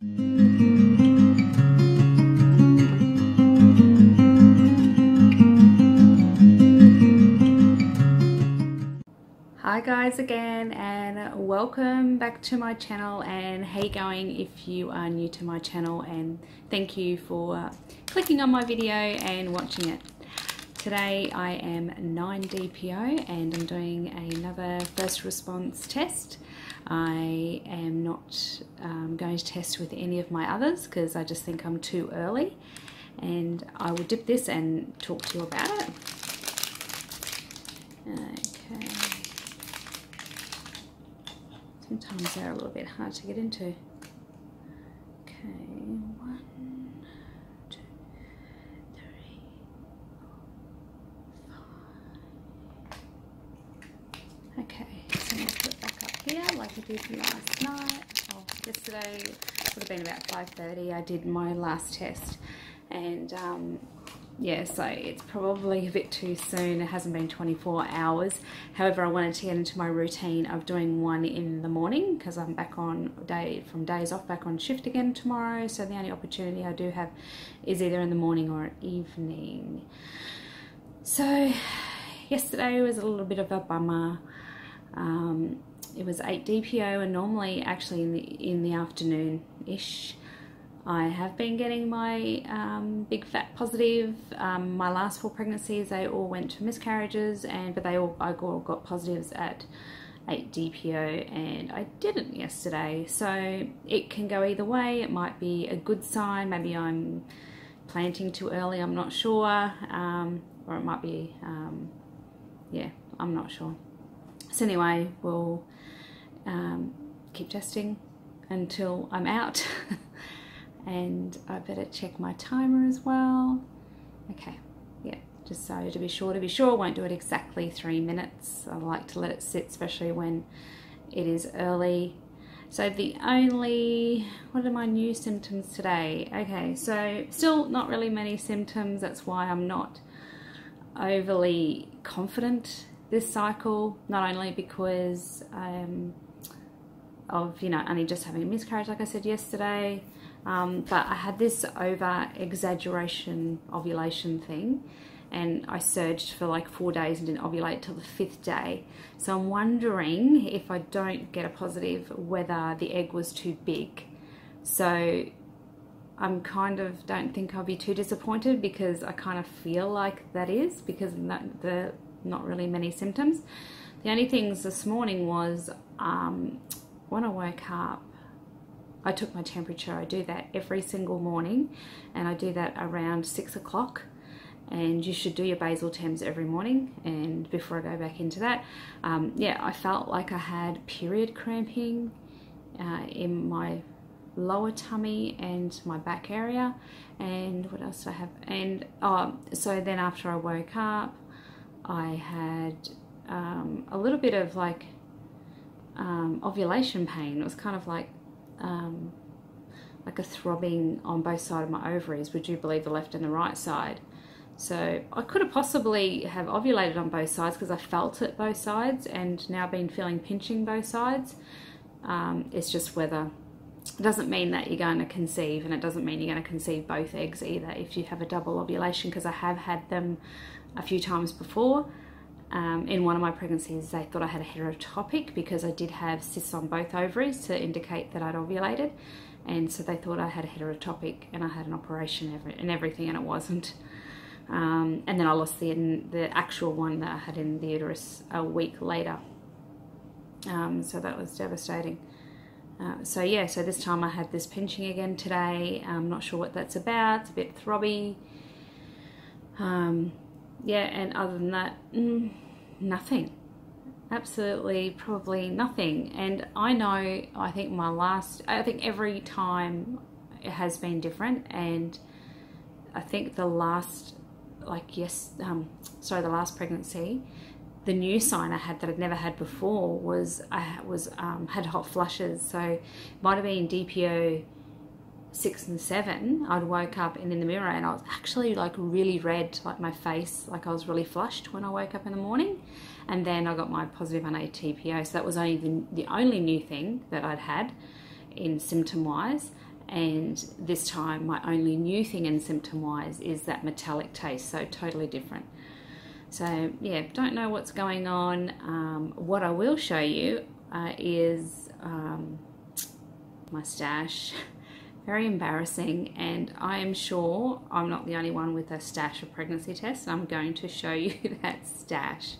Hi guys again, and welcome back to my channel, and how you going if you are new to my channel, and thank you for clicking on my video and watching it. Today I am 9 DPO and I'm doing another first response test. I am not going to test with any of my others because I just think I'm too early, and I will dip this and talk to you about it. Okay. Sometimes they're a little bit hard to get into. Okay, 1, 2, 3, 4, 5. Okay, so I'm going to put it back up here like I did last night. Oh, yesterday would have been about 5:30. I did my last test, and yeah, so it's probably a bit too soon. It hasn't been 24 hours. However, I wanted to get into my routine of doing one in the morning because I'm back on days off, back on shift again tomorrow. So the only opportunity I do have is either in the morning or evening. So yesterday was a little bit of a bummer. It was 8 DPO, and normally actually in the afternoon-ish, I have been getting my big fat positive. My last 4 pregnancies, they all went to miscarriages, but I all got positives at 8 DPO, and I didn't yesterday. So it can go either way. It might be a good sign. Maybe I'm planting too early, I'm not sure. Or it might be, yeah, I'm not sure. So anyway, we'll keep testing until I'm out. And I better check my timer as well. Okay, yeah, just so to be sure, I won't do it exactly 3 minutes. I like to let it sit, especially when it is early. So what are my new symptoms today? Okay, so still not really many symptoms. That's why I'm not overly confident this cycle, not only because of, you know, only just having a miscarriage like I said yesterday, but I had this over-exaggeration ovulation thing, and I surged for like 4 days and didn't ovulate till the 5th day. So I'm wondering, if I don't get a positive, whether the egg was too big. So I'm don't think I'll be too disappointed, because I kind of feel like that is, because the not really many symptoms. The only things this morning was when I woke up, I took my temperature. I do that every single morning, and I do that around 6 o'clock. And you should do your basal temps every morning. And before I go back into that, yeah, I felt like I had period cramping in my lower tummy and my back area. And what else do I have? And so then after I woke up, I had a little bit of like ovulation pain. It was kind of like a throbbing on both sides of my ovaries, would you believe, the left and the right side. So I could have possibly have ovulated on both sides, because I felt it both sides, and now been feeling pinching both sides. It's just whether, it doesn't mean that you're going to conceive, and it doesn't mean you're going to conceive both eggs either if you have a double ovulation, because I have had them a few times before. In one of my pregnancies, they thought I had a heterotopic because I did have cysts on both ovaries to indicate that I'd ovulated, and so they thought I had a heterotopic, and I had an operation and everything, and it wasn't. And then I lost the actual one that I had in the uterus a week later. So that was devastating. So yeah, so this time I had this pinching again today. I'm not sure what that's about. It's a bit throbby. Yeah, and other than that, nothing. Absolutely, probably nothing. And I know, I think every time it has been different, and I think the last, the last pregnancy, the new sign I had that I'd never had before was I had hot flushes. So it might have been DPO 6 and 7. I'd woke up and in the mirror, and I was actually like really red, like my face, like I was really flushed when I woke up in the morning. And then I got my positive on ATPO, so that was only the only new thing that I'd had in symptom wise. and this time my only new thing and symptom wise is that metallic taste, so totally different. So yeah, don't know what's going on. What I will show you is my stash. Very embarrassing, and I am sure I'm not the only one with a stash of pregnancy tests. I'm going to show you that stash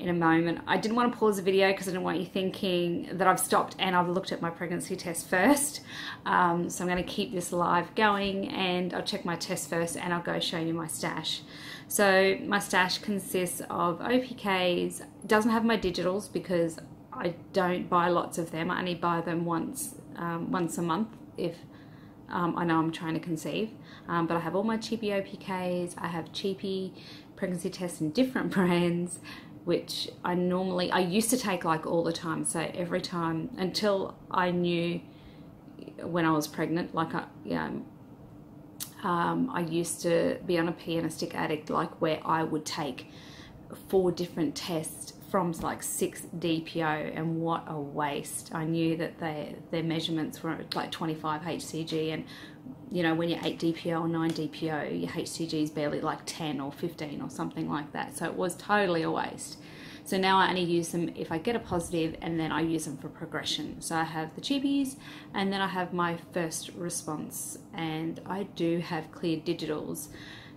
in a moment. I didn't want to pause the video because I didn't want you thinking that I've stopped and I've looked at my pregnancy test first. So I'm going to keep this live going, and I'll check my test first and I'll go show you my stash. So my stash consists of OPKs. It doesn't have my digitals because I don't buy lots of them. I only buy them once a month if I know I'm trying to conceive. But I have all my cheapy OPKs. I have cheapy pregnancy tests in different brands, which I used to take like all the time. So every time, until I knew when I was pregnant, like I used to be on a pee and a stick addict, like where I would take 4 different tests from like 6 DPO, and what a waste. I knew that their measurements were like 25 HCG, and you know, when you're 8 DPO or 9 DPO, your HCG is barely like 10 or 15 or something like that. So it was totally a waste. So now I only use them if I get a positive, and then I use them for progression. So I have the cheapies, and then I have my first response, and I do have clear digitals.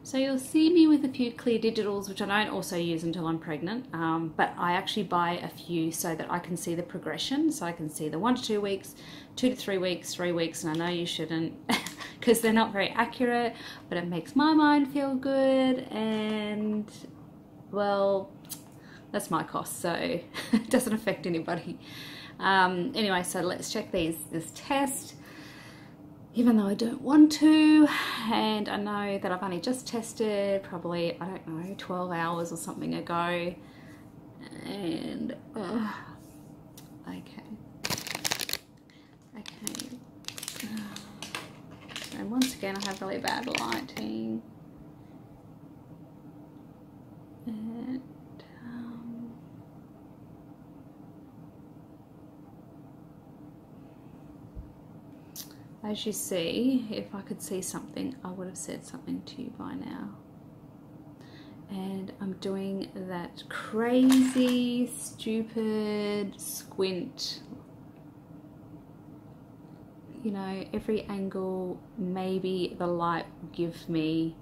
So you'll see me with a few clear digitals, which I don't also use until I'm pregnant, but I actually buy a few so that I can see the progression. So I can see the 1 to 2 weeks, 2 to 3 weeks, 3 weeks, and I know you shouldn't because they're not very accurate, but it makes my mind feel good, and well, that's my cost, so it doesn't affect anybody. Anyway, so let's check this test. Even though I don't want to, and I know that I've only just tested probably, I don't know, 12 hours or something ago, and okay, and once again I have really bad lighting, and as you see, if I could see something, I would have said something to you by now. And I'm doing that crazy, stupid squint. You know, every angle, maybe the light will give me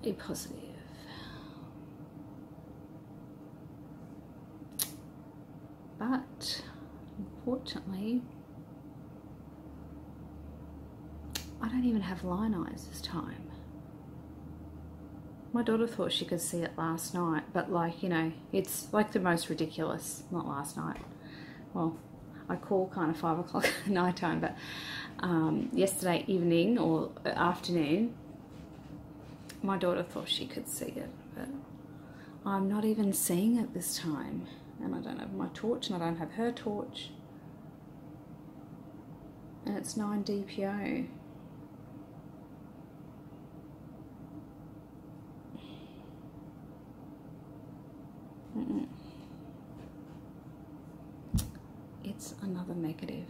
a positive. But, unfortunately, I don't even have line eyes this time. My daughter thought she could see it last night, but like, you know, it's like the most ridiculous, not last night. Well, I call kind of 5 o'clock at night time, but yesterday evening or afternoon, my daughter thought she could see it, but I'm not even seeing it this time. And I don't have my torch, and I don't have her torch. And it's 9 DPO. It's another negative.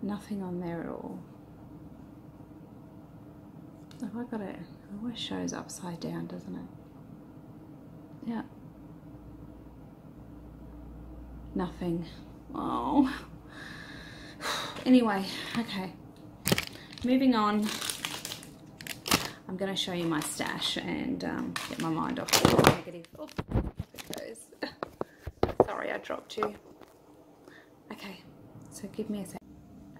Nothing on there at all. Have I got it? It always shows upside down, doesn't it? Yeah. Nothing. Oh. Anyway, okay. Moving on. I'm going to show you my stash and get my mind off the negative. Oh, off it goes. Sorry, I dropped you. Okay, so give me a sec.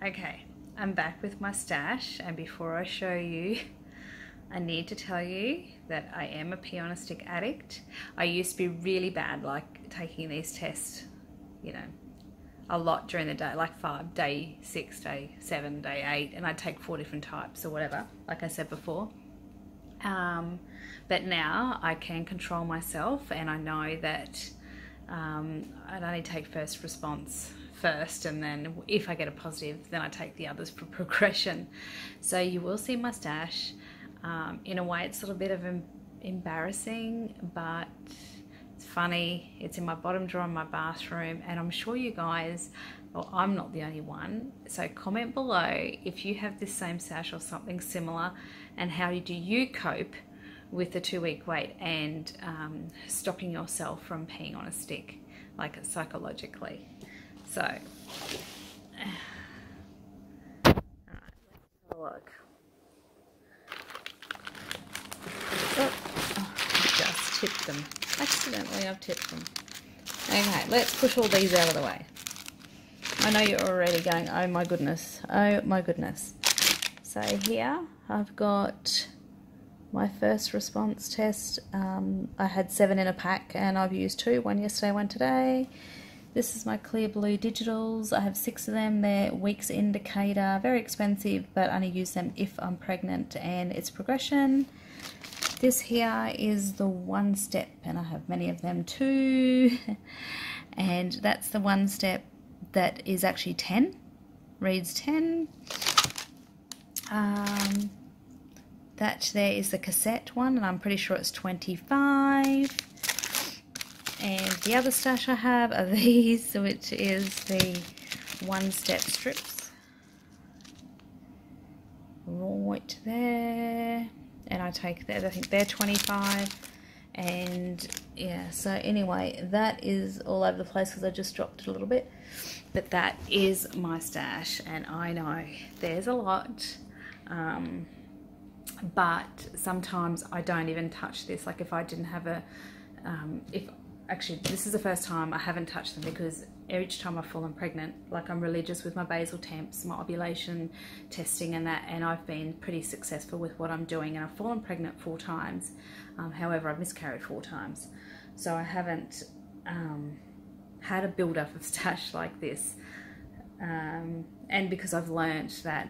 Okay, I'm back with my stash, and before I show you, I need to tell you that I am a pee on a stick addict. I used to be really bad, like taking these tests, you know, a lot during the day, like day 6, day 7, day 8, and I'd take 4 different types or whatever, like I said before. But now I can control myself, and I know that I'd only take first response first, and then if I get a positive, then I take the others for progression. So you will see my stash. In a way, it's a little bit of embarrassing, but it's funny. It's in my bottom drawer in my bathroom, and I'm sure you guys, well, I'm not the only one. So comment below if you have this same stash or something similar, and how do you cope with the 2-week wait and stopping yourself from peeing on a stick, like psychologically. So, all right, let's have a look. Oh, I just tipped them. Accidentally, I've tipped them. Okay, let's push all these out of the way. I know you're already going, oh my goodness, oh my goodness. So here I've got my first response test. I had 7 in a pack and I've used 2, one yesterday, one today. This is my clear blue digitals. I have 6 of them. They're weeks indicator, very expensive, but only use them if I'm pregnant and it's progression. This here is the 1 step, and I have many of them too. And that's the 1 step that is actually 10, reads 10. That there is the cassette one, and I'm pretty sure it's 25. And the other stash I have are these, which is the 1-step strips. Right there. And I take that, I think they're 25. And yeah, so anyway, that is all over the place because I just dropped it a little bit. But that is my stash, and I know there's a lot. But sometimes I don't even touch this. Like if I didn't have a, actually this is the first time I haven't touched them, because each time I've fallen pregnant, like I'm religious with my basal temps, my ovulation testing and that, and I've been pretty successful with what I'm doing, and I've fallen pregnant 4 times. However, I've miscarried 4 times. So I haven't had a build-up of stash like this. And because I've learnt that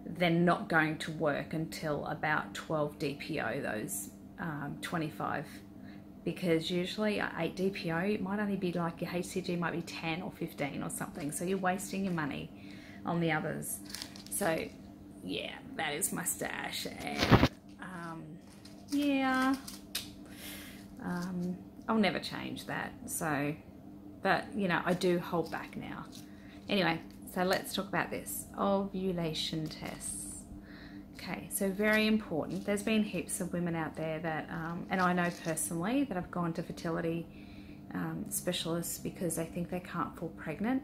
they're not going to work until about 12 DPO, those 25, because usually 8 DPO, it might only be like your HCG might be 10 or 15 or something, so you're wasting your money on the others. So yeah, that is my stash, and yeah, I'll never change that. So, but you know, I do hold back now. Anyway, so let's talk about this ovulation tests. Okay, so very important. There's been heaps of women out there that, and I know personally that have gone to fertility specialists because they think they can't fall pregnant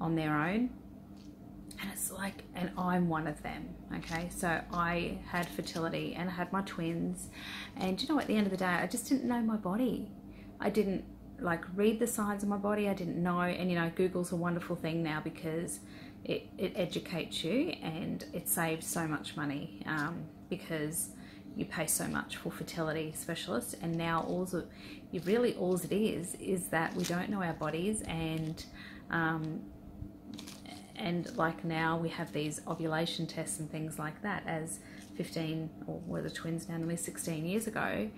on their own. And it's like, and I'm one of them, okay? So I had fertility and I had my twins, and you know, at the end of the day, I just didn't know my body. I didn't like read the signs of my body. I didn't know, and you know, Google's a wonderful thing now because it educates you, and it saves so much money because you pay so much for fertility specialists. And now all it is that we don't know our bodies, and like now we have these ovulation tests and things like that. As 15, or were the twins now, nearly 16 years ago,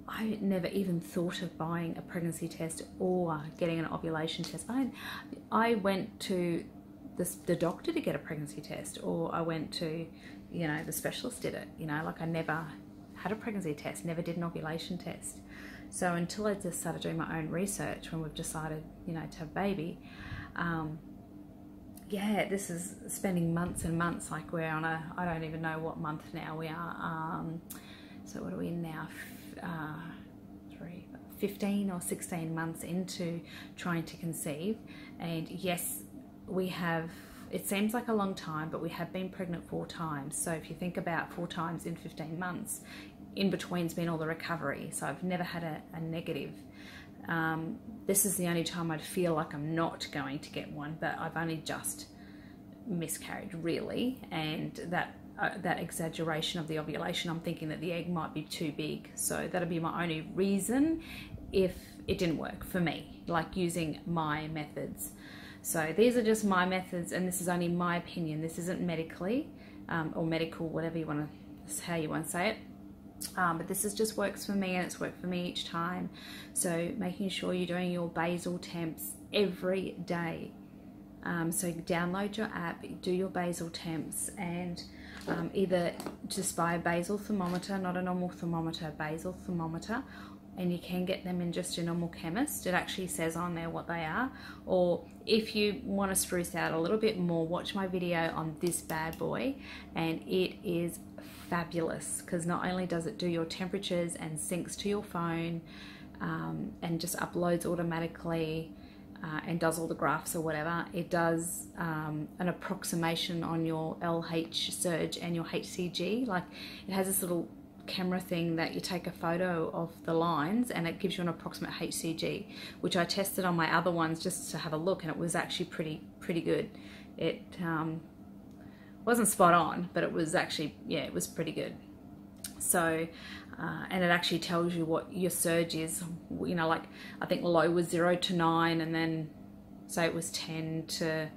I never even thought of buying a pregnancy test or getting an ovulation test. I went to the doctor to get a pregnancy test, or I went to, you know, the specialist did it, you know, like I never had a pregnancy test, never did an ovulation test. So until I just started doing my own research when we've decided, you know, to have a baby, yeah, this is spending months and months, like we're on a, I don't even know what month now we are. So what are we in now? 15 or 16 months into trying to conceive. And yes, we have, it seems like a long time, but we have been pregnant 4 times. So if you think about 4 times in 15 months, in between's been all the recovery. So I've never had a negative. This is the only time I'd feel like I'm not going to get one, but I've only just miscarried really. And that exaggeration of the ovulation, I'm thinking that the egg might be too big. So that'll be my only reason if it didn't work for me, like using my methods. So these are just my methods, and this is only my opinion. This isn't medically or medical, whatever you want to, how you want to say it. But this is just works for me, and it's worked for me each time. So making sure you're doing your basal temps every day. So download your app, do your basal temps, and either just buy a basal thermometer, not a normal thermometer, a basal thermometer, and you can get them in just your normal chemist. It actually says on there what they are. Or if you want to spruce out a little bit more, watch my video on this bad boy, and it is fabulous because not only does it do your temperatures and syncs to your phone, and just uploads automatically, and does all the graphs or whatever, it does an approximation on your LH surge and your HCG. Like, it has this little camera thing that you take a photo of the lines and it gives you an approximate HCG, which I tested on my other ones just to have a look, and it was actually pretty good. It wasn't spot on, but it was actually, yeah, it was pretty good. So and it actually tells you what your surge is, you know, like I think low was 0 to 9, and then say it was 10 to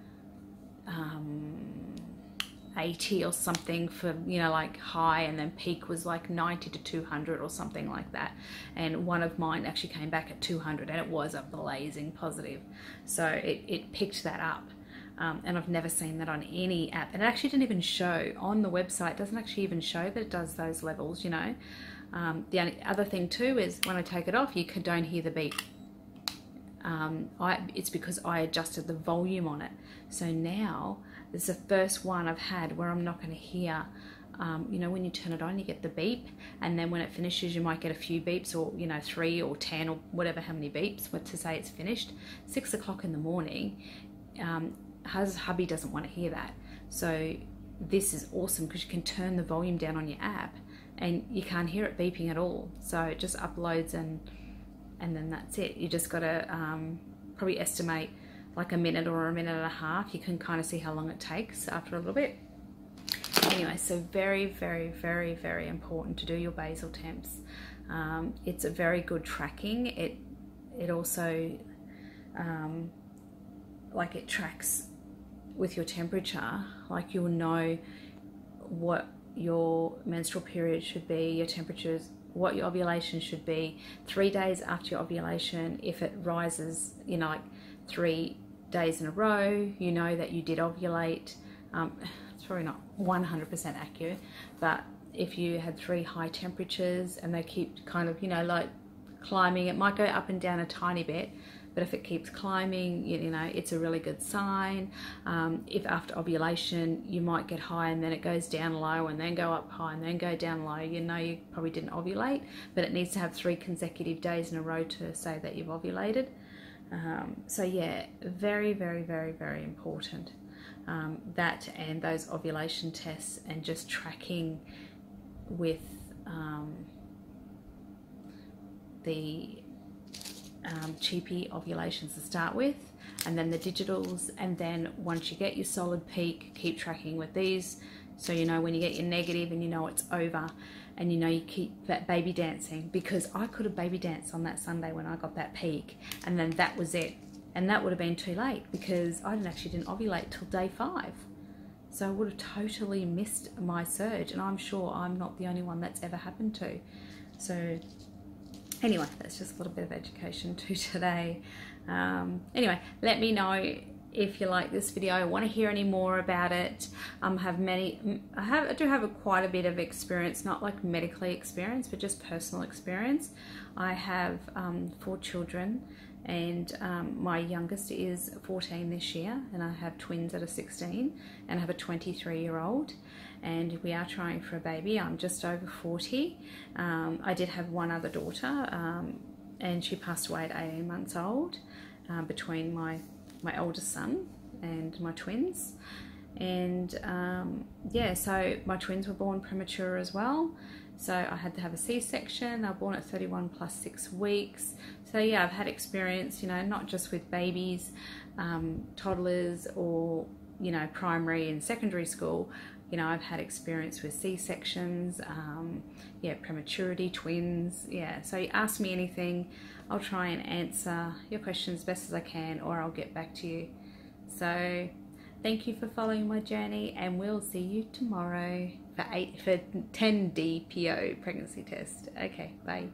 80 or something for, you know, like high, and then peak was like 90 to 200 or something like that. And one of mine actually came back at 200, and it was a blazing positive. So it picked that up. And I've never seen that on any app. And it actually didn't even show on the website. It doesn't actually even show that it does those levels, you know. The only other thing too is when I take it off, you don't hear the beep. It's because I adjusted the volume on it. So now it's the first one I've had where I'm not going to hear, you know, when you turn it on, you get the beep, and then when it finishes, you might get a few beeps, or, you know, 3 or 10 or whatever, how many beeps, to say it's finished. 6 o'clock in the morning, hubby doesn't want to hear that. So this is awesome because you can turn the volume down on your app and you can't hear it beeping at all. So it just uploads, and then that's it. You just got to probably estimate like a minute or a minute and a half. You can kind of see how long it takes after a little bit. Anyway, so very, very, very, very important to do your basal temps. It's a very good tracking. It also like it tracks with your temperature. Like, you'll know what your menstrual period should be, your temperatures, what your ovulation should be 3 days after your ovulation. If it rises, you know, like 3 days in a row, you know that you did ovulate. It's probably not 100% accurate, but if you had 3 high temperatures and they keep kind of, you know, like climbing, it might go up and down a tiny bit, but if it keeps climbing, you know, it's a really good sign. If after ovulation you might get high and then it goes down low and then go up high and then go down low, you know you probably didn't ovulate, but it needs to have 3 consecutive days in a row to say that you've ovulated. So yeah, very, very, very, very important. That and those ovulation tests, and just tracking with the cheapy ovulations to start with, and then the digitals, and then once you get your solid peak, keep tracking with these, so you know when you get your negative and you know it's over, and you know you keep that baby dancing, because I could have baby danced on that Sunday when I got that peak, and then that was it, and that would have been too late because I didn't ovulate till day 5. So I would have totally missed my surge, and I'm sure I'm not the only one that's ever happened to. So anyway, that's just a little bit of education too today. Anyway, let me know if you like this video. I want to hear any more about it. I do have quite a bit of experience, not like medically experienced, but just personal experience. I have 4 children, and my youngest is 14 this year, and I have twins that are 16, and I have a 23-year-old. And we are trying for a baby. I'm just over 40. I did have one other daughter, and she passed away at 18 months old, between my oldest son and my twins. And yeah, so my twins were born premature as well. So I had to have a C-section. They were born at 31 plus 6 weeks. So yeah, I've had experience, you know, not just with babies, toddlers, or, you know, primary and secondary school. You know, I've had experience with C-sections, yeah, prematurity, twins, yeah. So you ask me anything, I'll try and answer your questions as best as I can, or I'll get back to you. So thank you for following my journey, and we'll see you tomorrow for 10 DPO pregnancy test. Okay, bye.